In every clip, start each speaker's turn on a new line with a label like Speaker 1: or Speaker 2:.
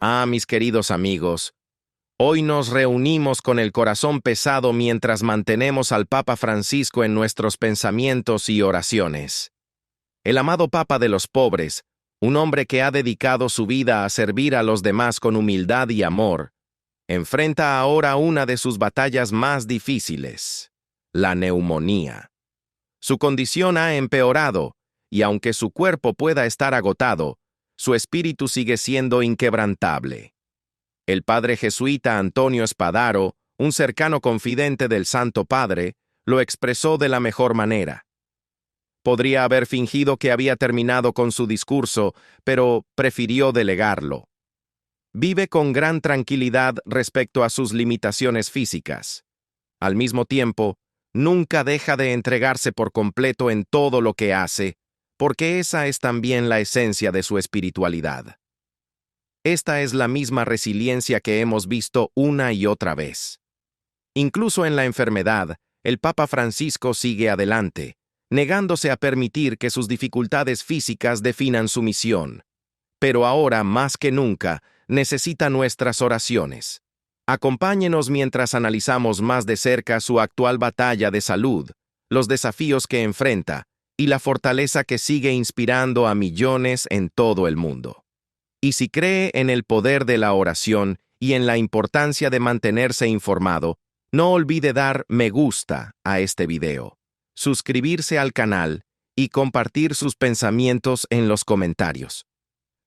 Speaker 1: Mis queridos amigos, hoy nos reunimos con el corazón pesado mientras mantenemos al Papa Francisco en nuestros pensamientos y oraciones. El amado Papa de los pobres, un hombre que ha dedicado su vida a servir a los demás con humildad y amor, enfrenta ahora una de sus batallas más difíciles, la neumonía. Su condición ha empeorado, y aunque su cuerpo pueda estar agotado, su espíritu sigue siendo inquebrantable. El padre jesuita Antonio Spadaro, un cercano confidente del Santo Padre, lo expresó de la mejor manera. Podría haber fingido que había terminado con su discurso, pero prefirió delegarlo. Vive con gran tranquilidad respecto a sus limitaciones físicas. Al mismo tiempo, nunca deja de entregarse por completo en todo lo que hace, porque esa es también la esencia de su espiritualidad. Esta es la misma resiliencia que hemos visto una y otra vez. Incluso en la enfermedad, el Papa Francisco sigue adelante, negándose a permitir que sus dificultades físicas definan su misión. Pero ahora, más que nunca, necesita nuestras oraciones. Acompáñenos mientras analizamos más de cerca su actual batalla de salud, los desafíos que enfrenta, y la fortaleza que sigue inspirando a millones en todo el mundo. Y si cree en el poder de la oración y en la importancia de mantenerse informado, no olvide dar me gusta a este video, suscribirse al canal y compartir sus pensamientos en los comentarios.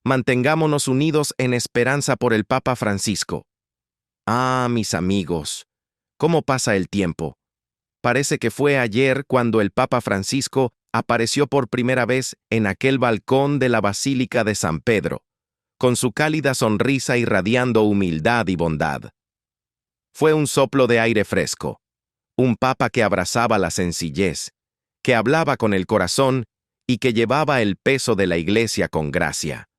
Speaker 1: Mantengámonos unidos en esperanza por el Papa Francisco. Mis amigos, ¿cómo pasa el tiempo? Parece que fue ayer cuando el Papa Francisco apareció por primera vez en aquel balcón de la Basílica de San Pedro, con su cálida sonrisa irradiando humildad y bondad. Fue un soplo de aire fresco, un Papa que abrazaba la sencillez, que hablaba con el corazón y que llevaba el peso de la Iglesia con gracia.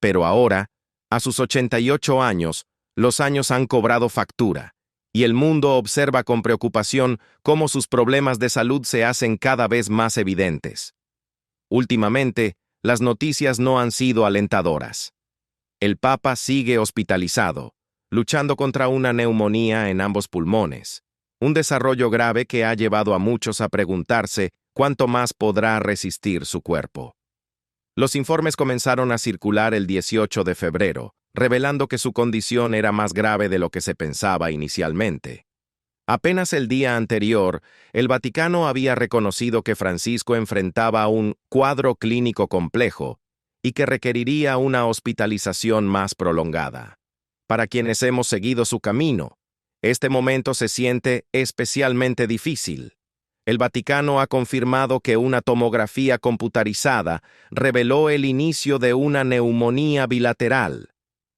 Speaker 1: Pero ahora, a sus 88 años, los años han cobrado factura, y el mundo observa con preocupación cómo sus problemas de salud se hacen cada vez más evidentes. Últimamente, las noticias no han sido alentadoras. El Papa sigue hospitalizado, luchando contra una neumonía en ambos pulmones, un desarrollo grave que ha llevado a muchos a preguntarse cuánto más podrá resistir su cuerpo. Los informes comenzaron a circular el 18 de febrero, revelando que su condición era más grave de lo que se pensaba inicialmente. Apenas el día anterior, el Vaticano había reconocido que Francisco enfrentaba un cuadro clínico complejo y que requeriría una hospitalización más prolongada. Para quienes hemos seguido su camino, este momento se siente especialmente difícil. El Vaticano ha confirmado que una tomografía computarizada reveló el inicio de una neumonía bilateral,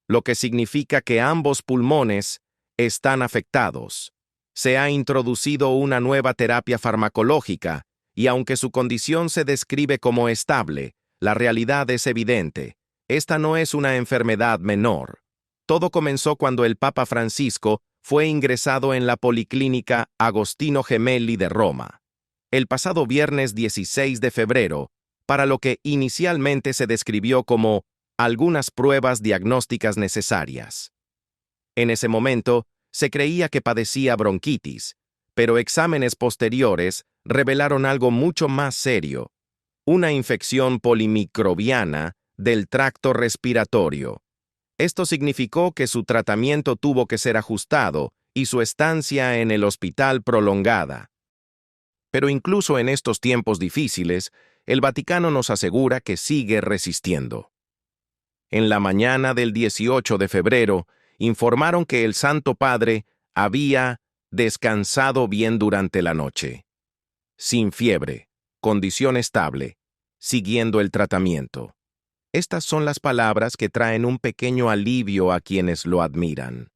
Speaker 1: lo que significa que ambos pulmones están afectados. Se ha introducido una nueva terapia farmacológica, y aunque su condición se describe como estable, la realidad es evidente. Esta no es una enfermedad menor. Todo comenzó cuando el Papa Francisco fue ingresado en la Policlínica Agostino Gemelli de Roma, el pasado viernes 16 de febrero, para lo que inicialmente se describió como algunas pruebas diagnósticas necesarias. En ese momento, se creía que padecía bronquitis, pero exámenes posteriores revelaron algo mucho más serio, una infección polimicrobiana del tracto respiratorio. Esto significó que su tratamiento tuvo que ser ajustado y su estancia en el hospital prolongada. Pero incluso en estos tiempos difíciles, el Vaticano nos asegura que sigue resistiendo. En la mañana del 18 de febrero, informaron que el Santo Padre había descansado bien durante la noche, sin fiebre, condición estable, siguiendo el tratamiento. Estas son las palabras que traen un pequeño alivio a quienes lo admiran.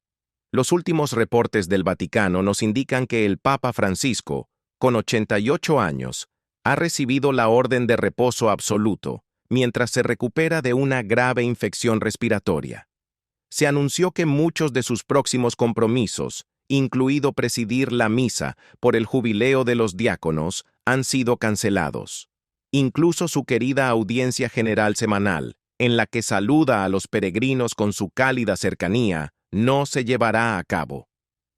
Speaker 1: Los últimos reportes del Vaticano nos indican que el Papa Francisco, con 88 años, ha recibido la orden de reposo absoluto, mientras se recupera de una grave infección respiratoria. Se anunció que muchos de sus próximos compromisos, incluido presidir la misa por el jubileo de los diáconos, han sido cancelados. Incluso su querida audiencia general semanal, en la que saluda a los peregrinos con su cálida cercanía, no se llevará a cabo.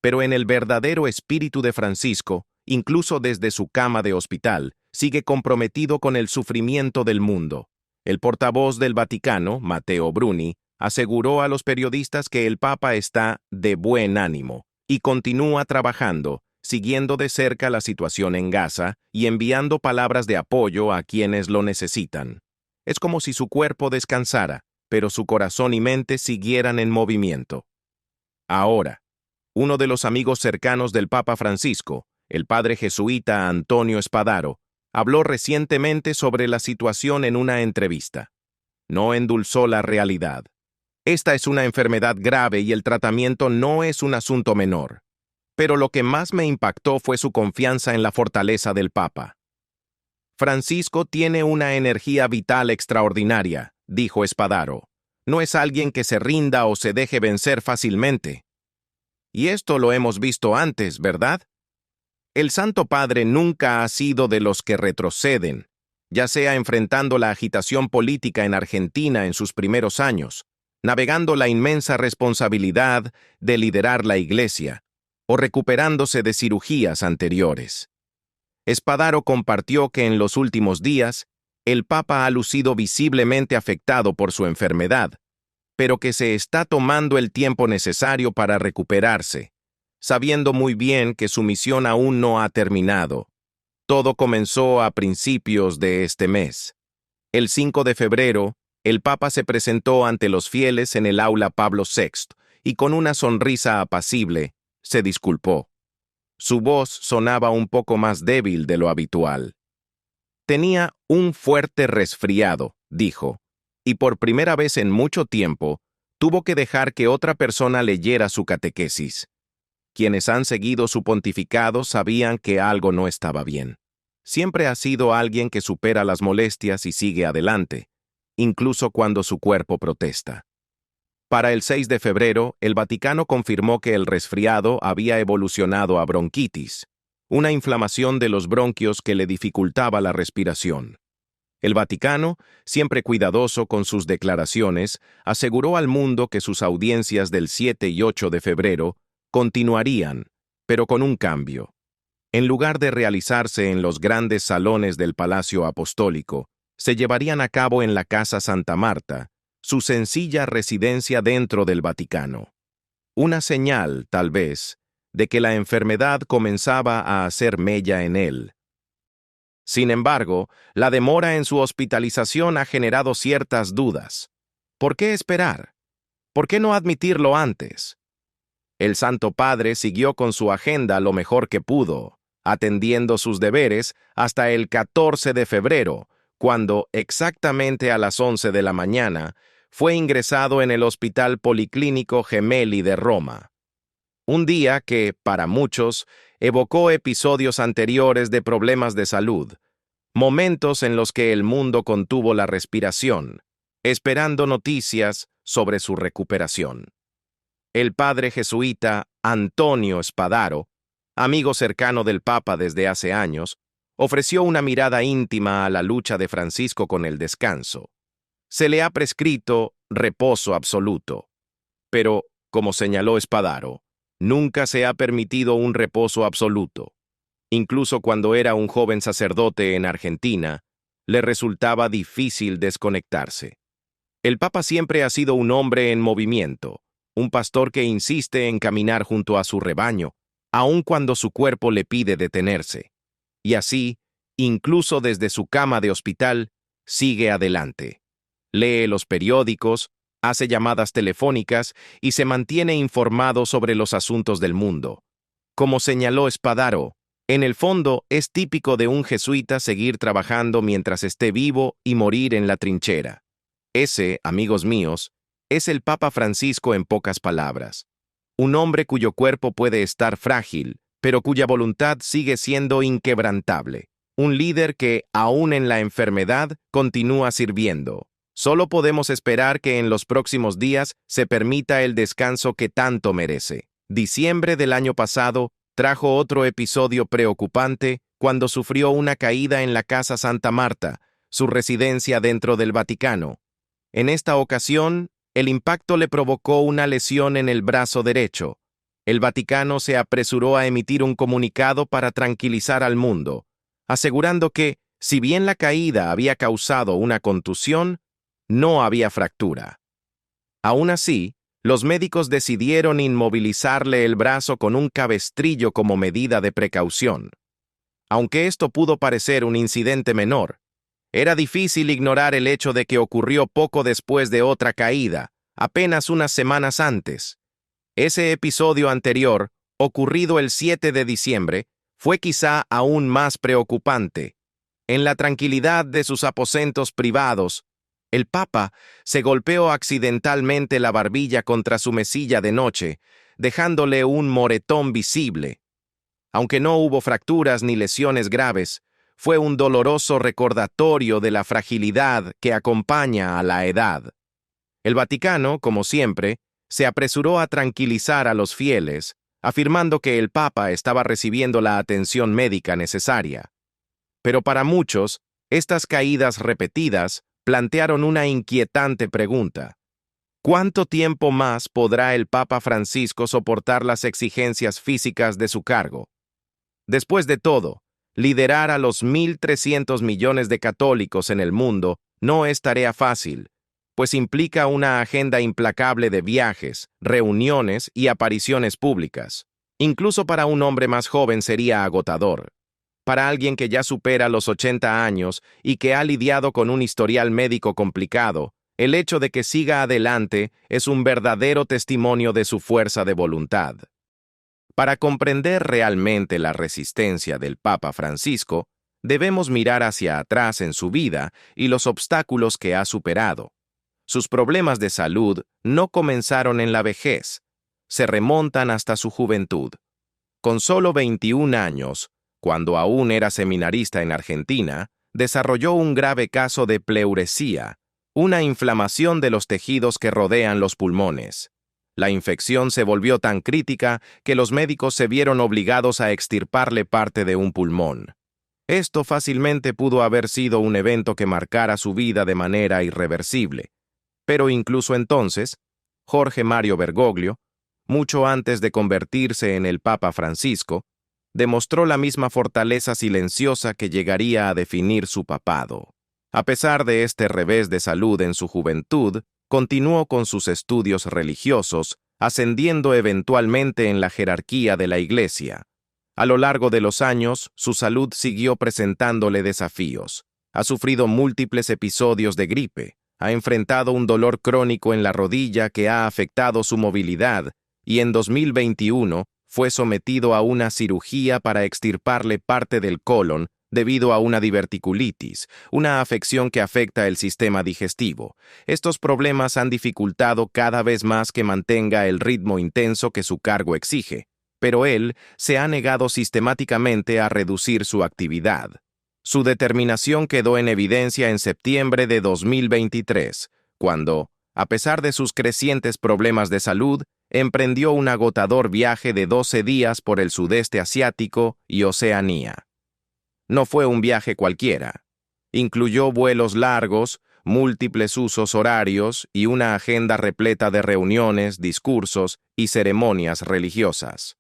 Speaker 1: Pero en el verdadero espíritu de Francisco, incluso desde su cama de hospital, sigue comprometido con el sufrimiento del mundo. El portavoz del Vaticano, Matteo Bruni, aseguró a los periodistas que el Papa está de buen ánimo y continúa trabajando, siguiendo de cerca la situación en Gaza y enviando palabras de apoyo a quienes lo necesitan. Es como si su cuerpo descansara, pero su corazón y mente siguieran en movimiento. Ahora, uno de los amigos cercanos del Papa Francisco, el padre jesuita Antonio Spadaro, habló recientemente sobre la situación en una entrevista. No endulzó la realidad. Esta es una enfermedad grave y el tratamiento no es un asunto menor. Pero lo que más me impactó fue su confianza en la fortaleza del Papa. Francisco tiene una energía vital extraordinaria, dijo Spadaro. No es alguien que se rinda o se deje vencer fácilmente. Y esto lo hemos visto antes, ¿verdad? El Santo Padre nunca ha sido de los que retroceden, ya sea enfrentando la agitación política en Argentina en sus primeros años, navegando la inmensa responsabilidad de liderar la Iglesia, o recuperándose de cirugías anteriores. Spadaro compartió que en los últimos días, el Papa ha lucido visiblemente afectado por su enfermedad, pero que se está tomando el tiempo necesario para recuperarse, sabiendo muy bien que su misión aún no ha terminado. Todo comenzó a principios de este mes. El 5 de febrero, el Papa se presentó ante los fieles en el aula Pablo VI y con una sonrisa apacible, se disculpó. Su voz sonaba un poco más débil de lo habitual. Tenía un fuerte resfriado, dijo, y por primera vez en mucho tiempo, tuvo que dejar que otra persona leyera su catequesis. Quienes han seguido su pontificado sabían que algo no estaba bien. Siempre ha sido alguien que supera las molestias y sigue adelante, incluso cuando su cuerpo protesta. Para el 6 de febrero, el Vaticano confirmó que el resfriado había evolucionado a bronquitis, una inflamación de los bronquios que le dificultaba la respiración. El Vaticano, siempre cuidadoso con sus declaraciones, aseguró al mundo que sus audiencias del 7 y 8 de febrero continuarían, pero con un cambio. En lugar de realizarse en los grandes salones del Palacio Apostólico, se llevarían a cabo en la Casa Santa Marta, su sencilla residencia dentro del Vaticano. Una señal, tal vez, de que la enfermedad comenzaba a hacer mella en él. Sin embargo, la demora en su hospitalización ha generado ciertas dudas. ¿Por qué esperar? ¿Por qué no admitirlo antes? El Santo Padre siguió con su agenda lo mejor que pudo, atendiendo sus deberes hasta el 14 de febrero, cuando, exactamente a las 11 de la mañana, fue ingresado en el Hospital Policlínico Gemelli de Roma. Un día que, para muchos, evocó episodios anteriores de problemas de salud, momentos en los que el mundo contuvo la respiración, esperando noticias sobre su recuperación. El padre jesuita Antonio Spadaro, amigo cercano del Papa desde hace años, ofreció una mirada íntima a la lucha de Francisco con el descanso. Se le ha prescrito reposo absoluto. Pero, como señaló Spadaro, nunca se ha permitido un reposo absoluto. Incluso cuando era un joven sacerdote en Argentina, le resultaba difícil desconectarse. El Papa siempre ha sido un hombre en movimiento, un pastor que insiste en caminar junto a su rebaño, aun cuando su cuerpo le pide detenerse. Y así, incluso desde su cama de hospital, sigue adelante. Lee los periódicos, hace llamadas telefónicas y se mantiene informado sobre los asuntos del mundo. Como señaló Spadaro, en el fondo es típico de un jesuita seguir trabajando mientras esté vivo y morir en la trinchera. Ese, amigos míos, es el Papa Francisco en pocas palabras. Un hombre cuyo cuerpo puede estar frágil, pero cuya voluntad sigue siendo inquebrantable. Un líder que, aún en la enfermedad, continúa sirviendo. Solo podemos esperar que en los próximos días se permita el descanso que tanto merece. Diciembre del año pasado trajo otro episodio preocupante cuando sufrió una caída en la Casa Santa Marta, su residencia dentro del Vaticano. En esta ocasión, el impacto le provocó una lesión en el brazo derecho. El Vaticano se apresuró a emitir un comunicado para tranquilizar al mundo, asegurando que, si bien la caída había causado una contusión, no había fractura. Aún así, los médicos decidieron inmovilizarle el brazo con un cabestrillo como medida de precaución. Aunque esto pudo parecer un incidente menor, era difícil ignorar el hecho de que ocurrió poco después de otra caída, apenas unas semanas antes. Ese episodio anterior, ocurrido el 7 de diciembre, fue quizá aún más preocupante. En la tranquilidad de sus aposentos privados, el Papa se golpeó accidentalmente la barbilla contra su mesilla de noche, dejándole un moretón visible. Aunque no hubo fracturas ni lesiones graves, fue un doloroso recordatorio de la fragilidad que acompaña a la edad. El Vaticano, como siempre, se apresuró a tranquilizar a los fieles, afirmando que el Papa estaba recibiendo la atención médica necesaria. Pero para muchos, estas caídas repetidas plantearon una inquietante pregunta. ¿Cuánto tiempo más podrá el Papa Francisco soportar las exigencias físicas de su cargo? Después de todo, liderar a los 1.300 millones de católicos en el mundo no es tarea fácil, pues implica una agenda implacable de viajes, reuniones y apariciones públicas. Incluso para un hombre más joven sería agotador. Para alguien que ya supera los 80 años y que ha lidiado con un historial médico complicado, el hecho de que siga adelante es un verdadero testimonio de su fuerza de voluntad. Para comprender realmente la resistencia del Papa Francisco, debemos mirar hacia atrás en su vida y los obstáculos que ha superado. Sus problemas de salud no comenzaron en la vejez, se remontan hasta su juventud. Con solo 21 años, cuando aún era seminarista en Argentina, desarrolló un grave caso de pleuresía, una inflamación de los tejidos que rodean los pulmones. La infección se volvió tan crítica que los médicos se vieron obligados a extirparle parte de un pulmón. Esto fácilmente pudo haber sido un evento que marcara su vida de manera irreversible. Pero incluso entonces, Jorge Mario Bergoglio, mucho antes de convertirse en el Papa Francisco, demostró la misma fortaleza silenciosa que llegaría a definir su papado. A pesar de este revés de salud en su juventud, continuó con sus estudios religiosos, ascendiendo eventualmente en la jerarquía de la Iglesia. A lo largo de los años, su salud siguió presentándole desafíos. Ha sufrido múltiples episodios de gripe, ha enfrentado un dolor crónico en la rodilla que ha afectado su movilidad, y en 2021 fue sometido a una cirugía para extirparle parte del colon debido a una diverticulitis, una afección que afecta el sistema digestivo. Estos problemas han dificultado cada vez más que mantenga el ritmo intenso que su cargo exige, pero él se ha negado sistemáticamente a reducir su actividad. Su determinación quedó en evidencia en septiembre de 2023, cuando, a pesar de sus crecientes problemas de salud, emprendió un agotador viaje de 12 días por el sudeste asiático y Oceanía. No fue un viaje cualquiera. Incluyó vuelos largos, múltiples usos horarios y una agenda repleta de reuniones, discursos y ceremonias religiosas.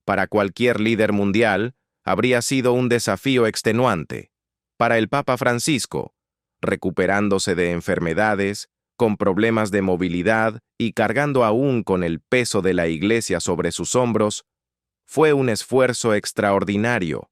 Speaker 1: Para cualquier líder mundial, habría sido un desafío extenuante. Para el Papa Francisco, recuperándose de enfermedades, con problemas de movilidad y cargando aún con el peso de la Iglesia sobre sus hombros, fue un esfuerzo extraordinario.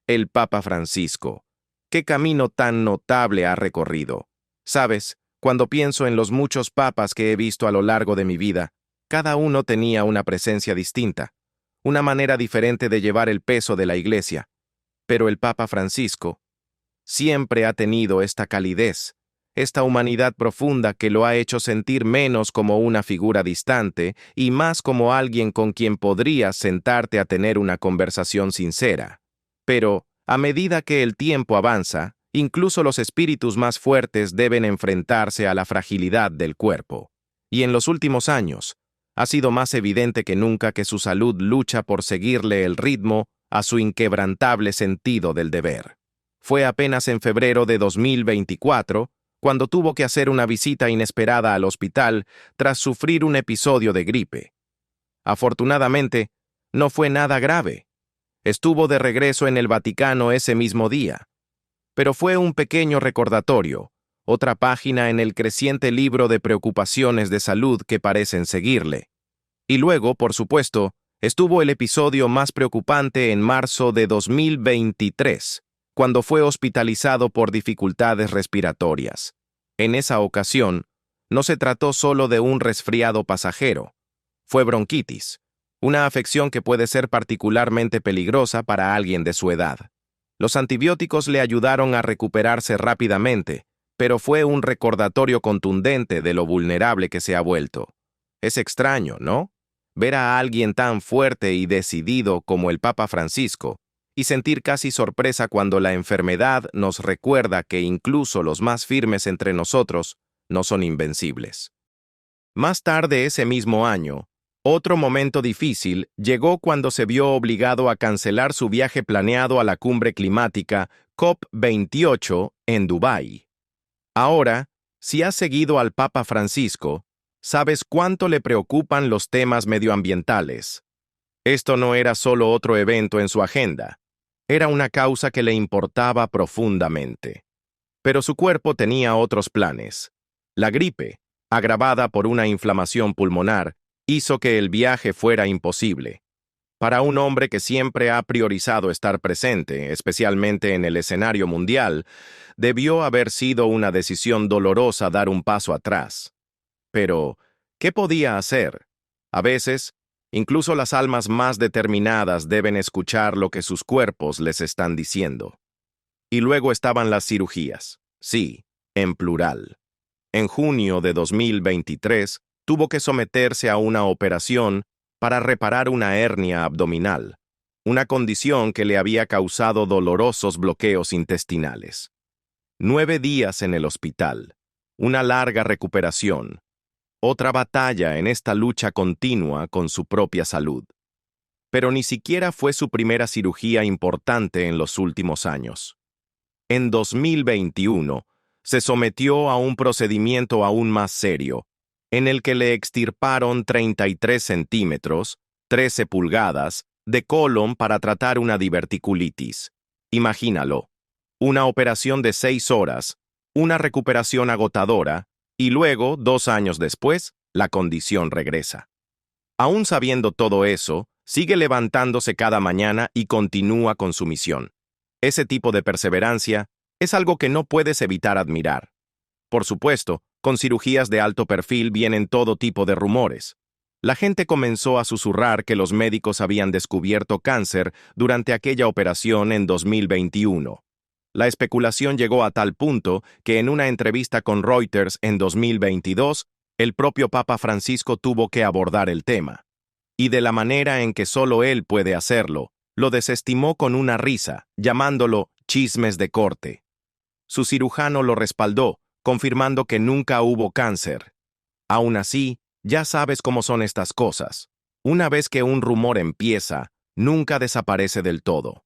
Speaker 1: El Papa Francisco. ¿Qué camino tan notable ha recorrido? Sabes, cuando pienso en los muchos papas que he visto a lo largo de mi vida, cada uno tenía una presencia distinta, una manera diferente de llevar el peso de la Iglesia. Pero el Papa Francisco siempre ha tenido esta calidez, esta humanidad profunda que lo ha hecho sentir menos como una figura distante y más como alguien con quien podrías sentarte a tener una conversación sincera. Pero, a medida que el tiempo avanza, incluso los espíritus más fuertes deben enfrentarse a la fragilidad del cuerpo. Y en los últimos años, ha sido más evidente que nunca que su salud lucha por seguirle el ritmo a su inquebrantable sentido del deber. Fue apenas en febrero de 2024, cuando tuvo que hacer una visita inesperada al hospital tras sufrir un episodio de gripe. Afortunadamente, no fue nada grave. Estuvo de regreso en el Vaticano ese mismo día. Pero fue un pequeño recordatorio, otra página en el creciente libro de preocupaciones de salud que parecen seguirle. Y luego, por supuesto, estuvo el episodio más preocupante en marzo de 2023, cuando fue hospitalizado por dificultades respiratorias. En esa ocasión, no se trató solo de un resfriado pasajero. Fue bronquitis, una afección que puede ser particularmente peligrosa para alguien de su edad. Los antibióticos le ayudaron a recuperarse rápidamente, pero fue un recordatorio contundente de lo vulnerable que se ha vuelto. Es extraño, ¿no? Ver a alguien tan fuerte y decidido como el Papa Francisco, y sentir casi sorpresa cuando la enfermedad nos recuerda que incluso los más firmes entre nosotros no son invencibles. Más tarde ese mismo año, otro momento difícil llegó cuando se vio obligado a cancelar su viaje planeado a la cumbre climática COP28 en Dubái. Ahora, si has seguido al Papa Francisco, sabes cuánto le preocupan los temas medioambientales. Esto no era solo otro evento en su agenda, era una causa que le importaba profundamente. Pero su cuerpo tenía otros planes. La gripe, agravada por una inflamación pulmonar, hizo que el viaje fuera imposible. Para un hombre que siempre ha priorizado estar presente, especialmente en el escenario mundial, debió haber sido una decisión dolorosa dar un paso atrás. Pero, ¿qué podía hacer? A veces, incluso las almas más determinadas deben escuchar lo que sus cuerpos les están diciendo. Y luego estaban las cirugías. Sí, en plural. En junio de 2023, tuvo que someterse a una operación para reparar una hernia abdominal, una condición que le había causado dolorosos bloqueos intestinales. 9 días en el hospital, una larga recuperación, otra batalla en esta lucha continua con su propia salud. Pero ni siquiera fue su primera cirugía importante en los últimos años. En 2021, se sometió a un procedimiento aún más serio, en el que le extirparon 33 centímetros, 13 pulgadas, de colon para tratar una diverticulitis. Imagínalo, una operación de 6 horas, una recuperación agotadora, y luego, 2 años después, la condición regresa. Aún sabiendo todo eso, sigue levantándose cada mañana y continúa con su misión. Ese tipo de perseverancia es algo que no puedes evitar admirar. Por supuesto, con cirugías de alto perfil vienen todo tipo de rumores. La gente comenzó a susurrar que los médicos habían descubierto cáncer durante aquella operación en 2021. La especulación llegó a tal punto que en una entrevista con Reuters en 2022, el propio Papa Francisco tuvo que abordar el tema. Y de la manera en que solo él puede hacerlo, lo desestimó con una risa, llamándolo chismes de corte. Su cirujano lo respaldó, confirmando que nunca hubo cáncer. Aún así, ya sabes cómo son estas cosas. Una vez que un rumor empieza, nunca desaparece del todo.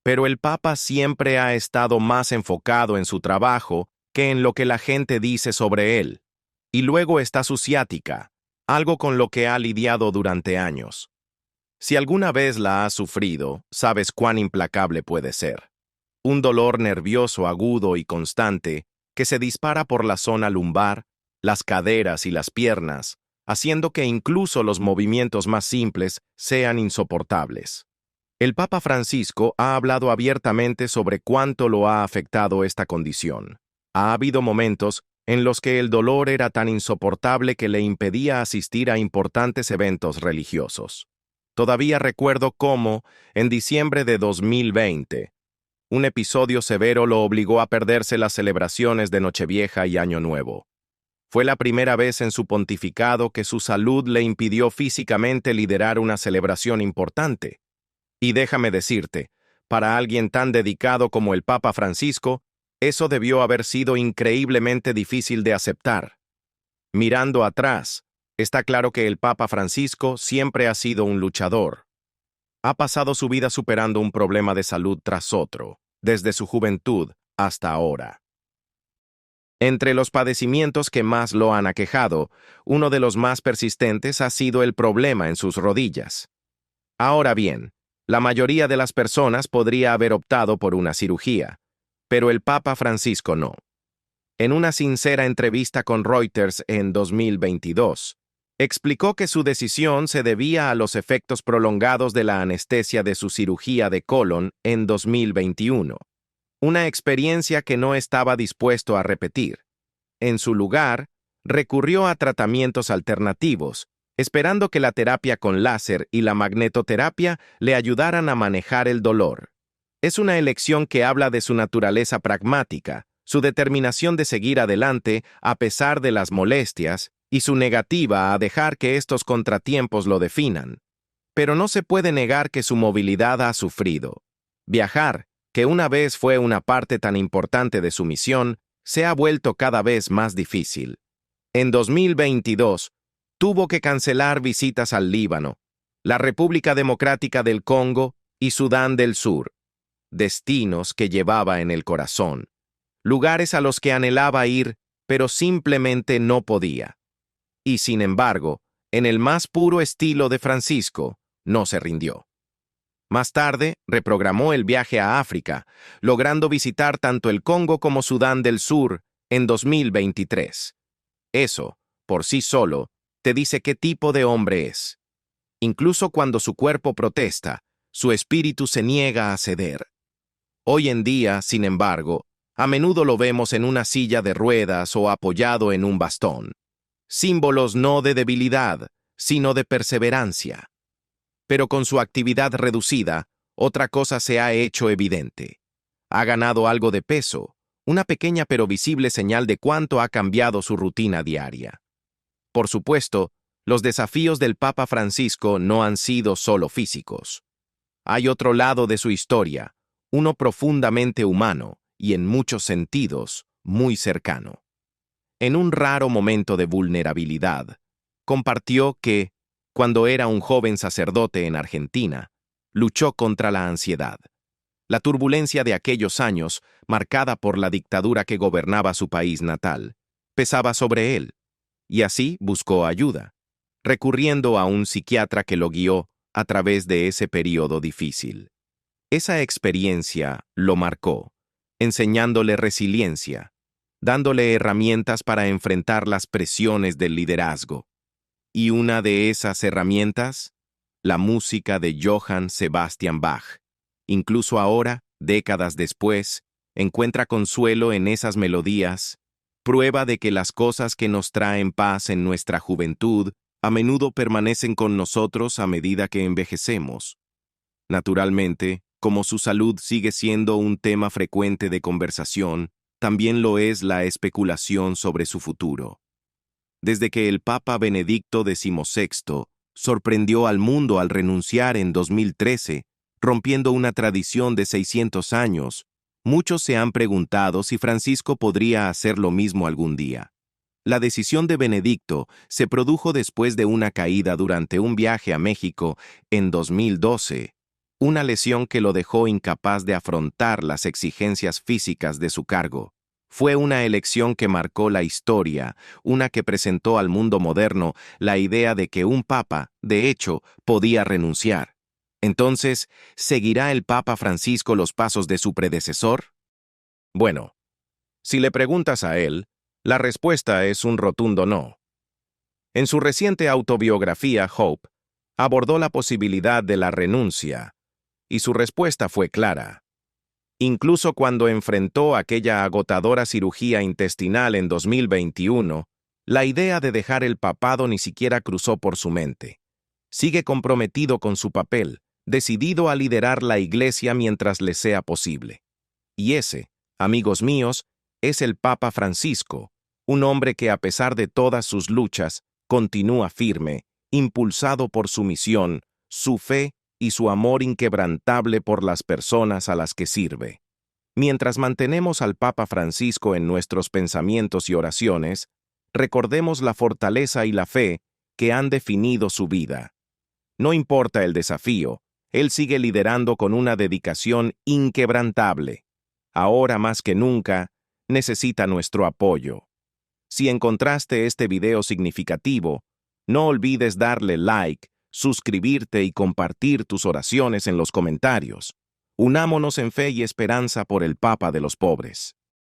Speaker 1: Pero el Papa siempre ha estado más enfocado en su trabajo que en lo que la gente dice sobre él. Y luego está su ciática, algo con lo que ha lidiado durante años. Si alguna vez la has sufrido, sabes cuán implacable puede ser. Un dolor nervioso agudo y constante que se dispara por la zona lumbar, las caderas y las piernas, haciendo que incluso los movimientos más simples sean insoportables. El Papa Francisco ha hablado abiertamente sobre cuánto lo ha afectado esta condición. Ha habido momentos en los que el dolor era tan insoportable que le impedía asistir a importantes eventos religiosos. Todavía recuerdo cómo, en diciembre de 2020, un episodio severo lo obligó a perderse las celebraciones de Nochevieja y Año Nuevo. Fue la primera vez en su pontificado que su salud le impidió físicamente liderar una celebración importante. Y déjame decirte, para alguien tan dedicado como el Papa Francisco, eso debió haber sido increíblemente difícil de aceptar. Mirando atrás, está claro que el Papa Francisco siempre ha sido un luchador. Ha pasado su vida superando un problema de salud tras otro, desde su juventud hasta ahora. Entre los padecimientos que más lo han aquejado, uno de los más persistentes ha sido el problema en sus rodillas. Ahora bien, la mayoría de las personas podría haber optado por una cirugía, pero el Papa Francisco no. En una sincera entrevista con Reuters en 2022, explicó que su decisión se debía a los efectos prolongados de la anestesia de su cirugía de colon en 2021, una experiencia que no estaba dispuesto a repetir. En su lugar, recurrió a tratamientos alternativos, esperando que la terapia con láser y la magnetoterapia le ayudaran a manejar el dolor. Es una elección que habla de su naturaleza pragmática, su determinación de seguir adelante a pesar de las molestias y su negativa a dejar que estos contratiempos lo definan. Pero no se puede negar que su movilidad ha sufrido. Viajar, que una vez fue una parte tan importante de su misión, se ha vuelto cada vez más difícil. En 2022, tuvo que cancelar visitas al Líbano, la República Democrática del Congo y Sudán del Sur, destinos que llevaba en el corazón, lugares a los que anhelaba ir, pero simplemente no podía. Y sin embargo, en el más puro estilo de Francisco, no se rindió. Más tarde, reprogramó el viaje a África, logrando visitar tanto el Congo como Sudán del Sur en 2023. Eso, por sí solo, te dice qué tipo de hombre es. Incluso cuando su cuerpo protesta, su espíritu se niega a ceder. Hoy en día, sin embargo, a menudo lo vemos en una silla de ruedas o apoyado en un bastón. Símbolos no de debilidad, sino de perseverancia. Pero con su actividad reducida, otra cosa se ha hecho evidente. Ha ganado algo de peso, una pequeña pero visible señal de cuánto ha cambiado su rutina diaria. Por supuesto, los desafíos del Papa Francisco no han sido solo físicos. Hay otro lado de su historia, uno profundamente humano y en muchos sentidos muy cercano. En un raro momento de vulnerabilidad, compartió que, cuando era un joven sacerdote en Argentina, luchó contra la ansiedad. La turbulencia de aquellos años, marcada por la dictadura que gobernaba su país natal, pesaba sobre él, y así buscó ayuda, recurriendo a un psiquiatra que lo guió a través de ese periodo difícil. Esa experiencia lo marcó, enseñándole resiliencia, dándole herramientas para enfrentar las presiones del liderazgo. Y una de esas herramientas, la música de Johann Sebastian Bach. Incluso ahora, décadas después, encuentra consuelo en esas melodías, prueba de que las cosas que nos traen paz en nuestra juventud a menudo permanecen con nosotros a medida que envejecemos. Naturalmente, como su salud sigue siendo un tema frecuente de conversación, también lo es la especulación sobre su futuro. Desde que el Papa Benedicto XVI sorprendió al mundo al renunciar en 2013, rompiendo una tradición de 600 años, muchos se han preguntado si Francisco podría hacer lo mismo algún día. La decisión de Benedicto se produjo después de una caída durante un viaje a México en 2012, una lesión que lo dejó incapaz de afrontar las exigencias físicas de su cargo. Fue una elección que marcó la historia, una que presentó al mundo moderno la idea de que un papa, de hecho, podía renunciar. Entonces, ¿seguirá el Papa Francisco los pasos de su predecesor? Bueno, si le preguntas a él, la respuesta es un rotundo no. En su reciente autobiografía, Hope, abordó la posibilidad de la renuncia, y su respuesta fue clara. Incluso cuando enfrentó aquella agotadora cirugía intestinal en 2021, la idea de dejar el papado ni siquiera cruzó por su mente. Sigue comprometido con su papel, decidido a liderar la Iglesia mientras le sea posible. Y ese, amigos míos, es el Papa Francisco, un hombre que a pesar de todas sus luchas, continúa firme, impulsado por su misión, su fe y su amor inquebrantable por las personas a las que sirve. Mientras mantenemos al Papa Francisco en nuestros pensamientos y oraciones, recordemos la fortaleza y la fe que han definido su vida. No importa el desafío, él sigue liderando con una dedicación inquebrantable. Ahora más que nunca, necesita nuestro apoyo. Si encontraste este video significativo, no olvides darle like, suscribirte y compartir tus oraciones en los comentarios. Unámonos en fe y esperanza por el Papa de los pobres.